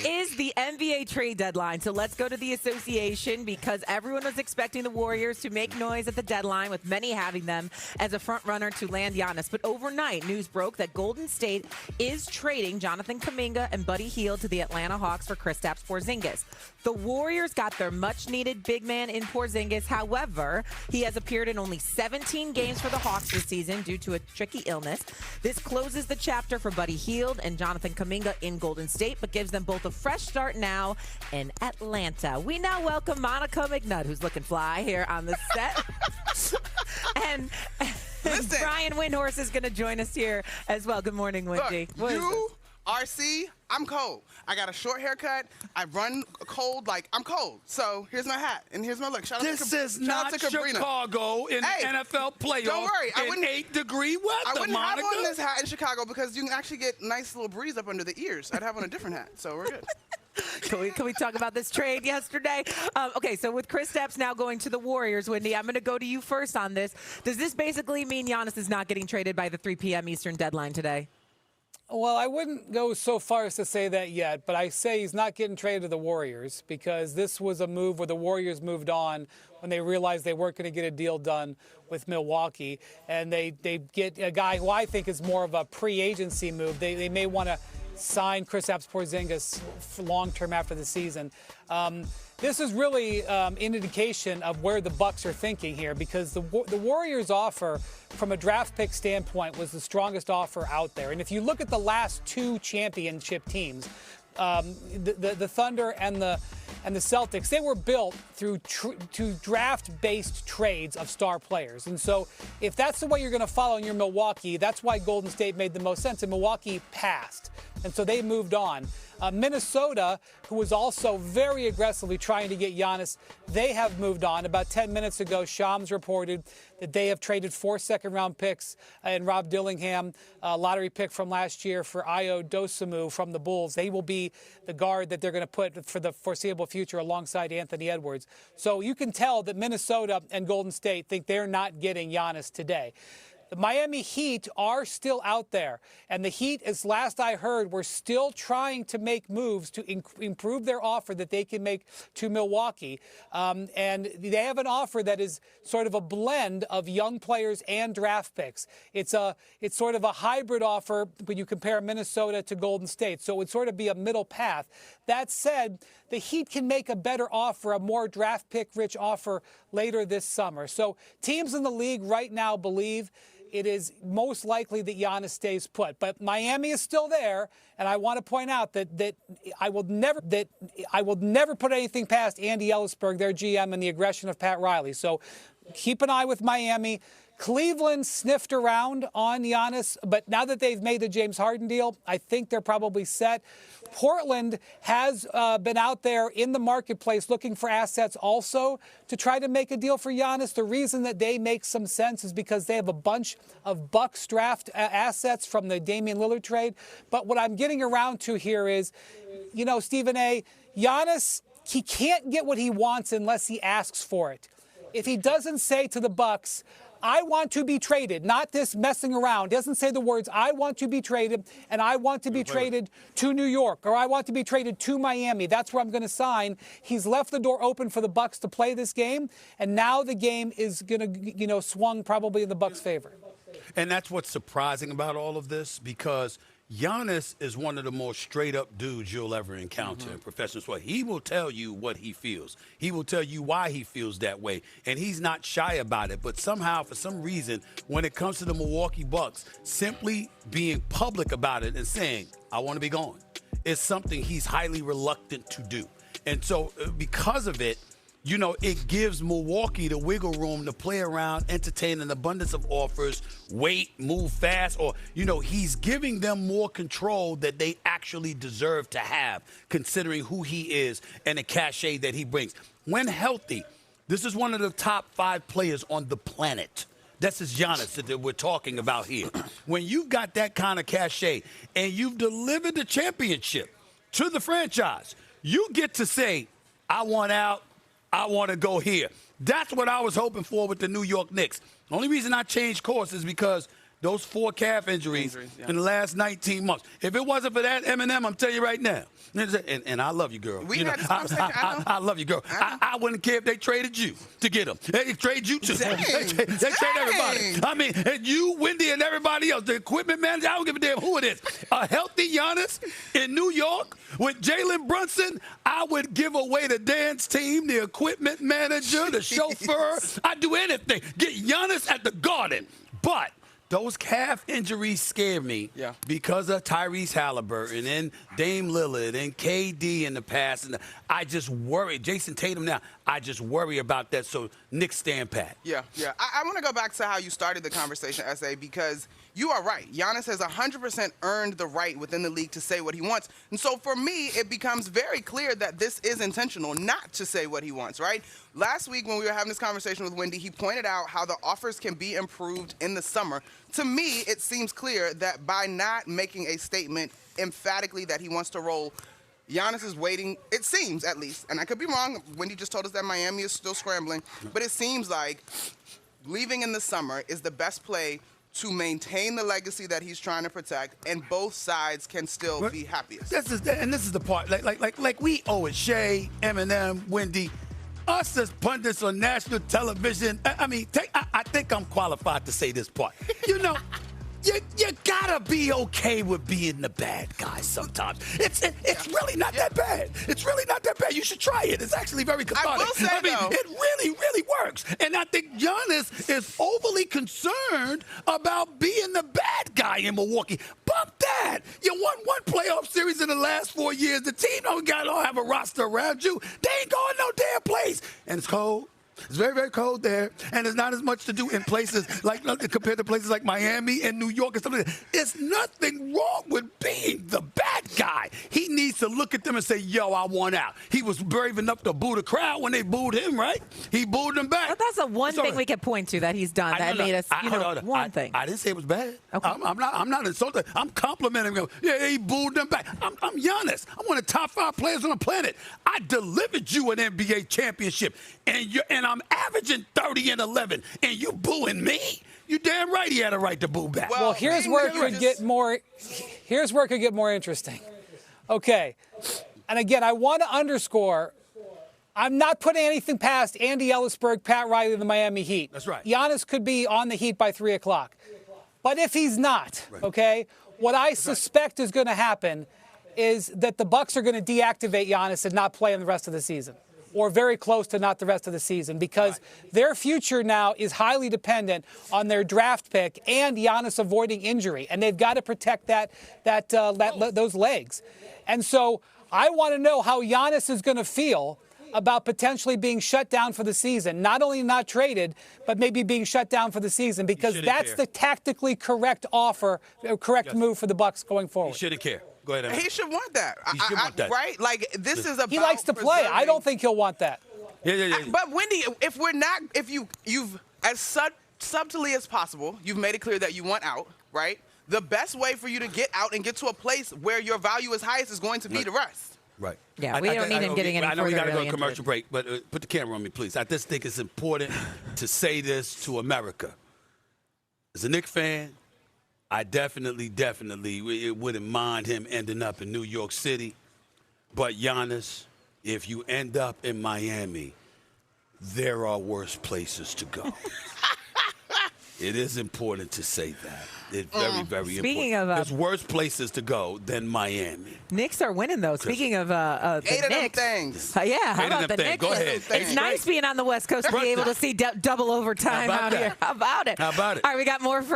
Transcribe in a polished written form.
is the NBA trade deadline, so let's go to the association because everyone was expecting the Warriors to make noise at the deadline, with many having them as a front runner to land Giannis. But overnight, news broke that Golden State is trading Jonathan Kuminga and Buddy Hield to the Atlanta Hawks for Kristaps Porzingis. The Warriors got their much-needed big man in Porzingis. However, he has appeared in only 17 games for the Hawks this season due to a tricky illness. This closes the chapter for Buddy Hield and Jonathan Kuminga in Golden State, but gives them both a fresh start now in Atlanta. We now welcome Monica McNutt, who's looking fly here on the set. and Brian Windhorse is going to join us here as well. Good morning, Wendy. Look, RC, I'm cold. I got a short haircut. I run cold like I'm cold. So here's my hat and here's my look. This is not Chicago in NFL playoffs. Don't worry, I wouldn't 8-degree weather. I wouldn't Monica. have on this hat in Chicago because you can actually get nice little breeze up under the ears. I'd have on a different hat, so we're good. Can we talk about this trade yesterday? Okay, so with Kristaps now going to the Warriors, Wendy, I'm going to go to you first on this. Does this basically mean Giannis is not getting traded by the 3 p.m. Eastern deadline today? Well, I wouldn't go so far as to say that yet, but I say he's not getting traded to the Warriors because this was a move where the Warriors moved on when they realized they weren't going to get a deal done with Milwaukee, and they get a guy who I think is more of a pre-agency move. They may want to sign Kristaps Porzingis for long-term after the season. This is really an indication of where the Bucks are thinking here, because the Warriors' offer from a draft pick standpoint was the strongest offer out there. And if you look at the last two championship teams, the Thunder and the Celtics, they were built through draft-based trades of star players. And so if that's the way you're going to follow in your Milwaukee, that's why Golden State made the most sense. And Milwaukee passed. And so they moved on. Minnesota, who was also very aggressively trying to get Giannis, they have moved on. About 10 minutes ago, Shams reported that they have traded 4 second-round picks and Rob Dillingham, a lottery pick from last year, for Ayo Dosunmu from the Bulls. They will be the guard that they're going to put for the foreseeable future alongside Anthony Edwards. So you can tell that Minnesota and Golden State think they're not getting Giannis today. The Miami Heat are still out there, and the Heat, as last I heard, were still trying to make moves to improve their offer that they can make to Milwaukee. And they have an offer that is sort of a blend of young players and draft picks. It's sort of a hybrid offer when you compare Minnesota to Golden State, so it would sort of be a middle path. That said, the Heat can make a better offer, a more draft pick-rich offer later this summer. So teams in the league right now believe it is most likely that Giannis stays put. But Miami is still there, and I want to point out that I will never put anything past Andy Ellisberg, their GM, and the aggression of Pat Riley. So keep an eye with Miami. Cleveland sniffed around on Giannis, but now that they've made the James Harden deal, I think they're probably set. Portland has been out there in the marketplace looking for assets also to try to make a deal for Giannis. The reason that they make some sense is because they have a bunch of Bucks draft assets from the Damian Lillard trade. But what I'm getting around to here is, Stephen A., Giannis, he can't get what he wants unless he asks for it. If he doesn't say to the Bucks, I want to be traded, not this messing around. He doesn't say the words, I want to be traded, and I want to be traded to New York, or I want to be traded to Miami. That's where I'm going to sign. He's left the door open for the Bucks to play this game, and now the game is going to, swung probably in the Bucks' favor. And that's what's surprising about all of this, because Giannis is one of the most straight-up dudes you'll ever encounter in professional sport. He will tell you what he feels. He will tell you why he feels that way, and he's not shy about it. But somehow, for some reason, when it comes to the Milwaukee Bucks, simply being public about it and saying, I want to be gone, is something he's highly reluctant to do. And so because of it, it gives Milwaukee the wiggle room to play around, entertain an abundance of offers, wait, move fast, or, he's giving them more control that they actually deserve to have, considering who he is and the cachet that he brings. When healthy, this is one of the top 5 players on the planet. This is Giannis that we're talking about here. When you've got that kind of cachet and you've delivered the championship to the franchise, you get to say, I want out. I want to go here. That's what I was hoping for with the New York Knicks. The only reason I changed course is because those 4 calf injuries in the last 19 months. If it wasn't for that, Eminem, I'm telling you right now. And I love you, girl. I love you, girl. I wouldn't care if they traded you to get him. They trade you too. They trade everybody. I mean, and you, Wendy, and everybody else, the equipment manager, I don't give a damn who it is. A healthy Giannis in New York with Jalen Brunson, I would give away the dance team, the equipment manager, the chauffeur. I'd do anything. Get Giannis at the Garden. But those calf injuries scare me because of Tyrese Halliburton and Dame Lillard and KD in the past. And I just worry. Jason Tatum now, I just worry about that. So Nick, stand pat. Yeah. I want to go back to how you started the conversation, S.A., because you are right. Giannis has 100% earned the right within the league to say what he wants. And so for me, it becomes very clear that this is intentional not to say what he wants, right? Last week when we were having this conversation with Wendy, he pointed out how the offers can be improved in the summer. To me, it seems clear that by not making a statement emphatically that he wants to roll, Giannis is waiting, it seems at least, and I could be wrong. Wendy just told us that Miami is still scrambling, but it seems like leaving in the summer is the best play to maintain the legacy that he's trying to protect, and both sides can still be happiest. This is the part. Like we owe it. Shay, Eminem, Wendy, us as pundits on national television. I think I'm qualified to say this part. You know, you gotta be okay with being the bad guy sometimes. It's really not that bad. It's really not that bad. You should try it. It's actually very cathartic. I will say, though, it really works. And I think Giannis is overly concerned about being the bad guy in Milwaukee. Bump that. You won one playoff series in the last 4 years. The team don't have a roster around you. They ain't going no damn place. And it's cold. It's very, very cold there, and there's not as much to do in places like compared to places like Miami and New York and stuff like that. There's nothing wrong with being the bad guy. He needs to look at them and say, yo, I want out. He was brave enough to boo the crowd when they booed him, right? He booed them back. But that's the one thing we could point to that he's done that made us, one thing. I didn't say it was bad. Okay. I'm not insulted. I'm complimenting him. Yeah, he booed them back. I'm Giannis. I'm one of the top 5 players on the planet. I delivered you an NBA championship, and I'm averaging 30 and 11, and you booing me? You damn right he had a right to boo back. Well, here's where it could get more. Here's where it could get more interesting. Okay, and again, I want to underscore, I'm not putting anything past Andy Ellisberg, Pat Riley, the Miami Heat. That's right. Giannis could be on the Heat by 3 o'clock, but if he's not, okay, what I suspect is going to happen is that the Bucks are going to deactivate Giannis and not play him the rest of the season, or very close to not the rest of the season, because their future now is highly dependent on their draft pick and Giannis avoiding injury, and they've got to protect those legs. And so I want to know how Giannis is going to feel about potentially being shut down for the season, not only not traded, but maybe being shut down for the season, because that's the tactically correct move for the Bucks going forward. He shouldn't care. Go ahead, He should want that. He should want that. Right? Like, this is about He likes to play. I don't think he'll want that. Yeah. But, Wendy, if you've, as subtly as possible, you've made it clear that you want out, right? The best way for you to get out and get to a place where your value is highest is going to be to rest. Right. Yeah, we don't need him getting any further. I know we got to go really to commercial break, but put the camera on me, please. I just think it's important to say this to America. As a Knicks fan, I definitely wouldn't mind him ending up in New York City. But Giannis, if you end up in Miami, there are worse places to go. It is important to say that. It's very, very Speaking important. of, there's worse places to go than Miami. Knicks are winning, though. Speaking of the Eight of them Knicks. things. Yeah, how Eight of about them the things. Knicks? Go ahead. It's nice being on the West Coast to be able to see double overtime How about out that? here. How about it? How about it? All right, we got more for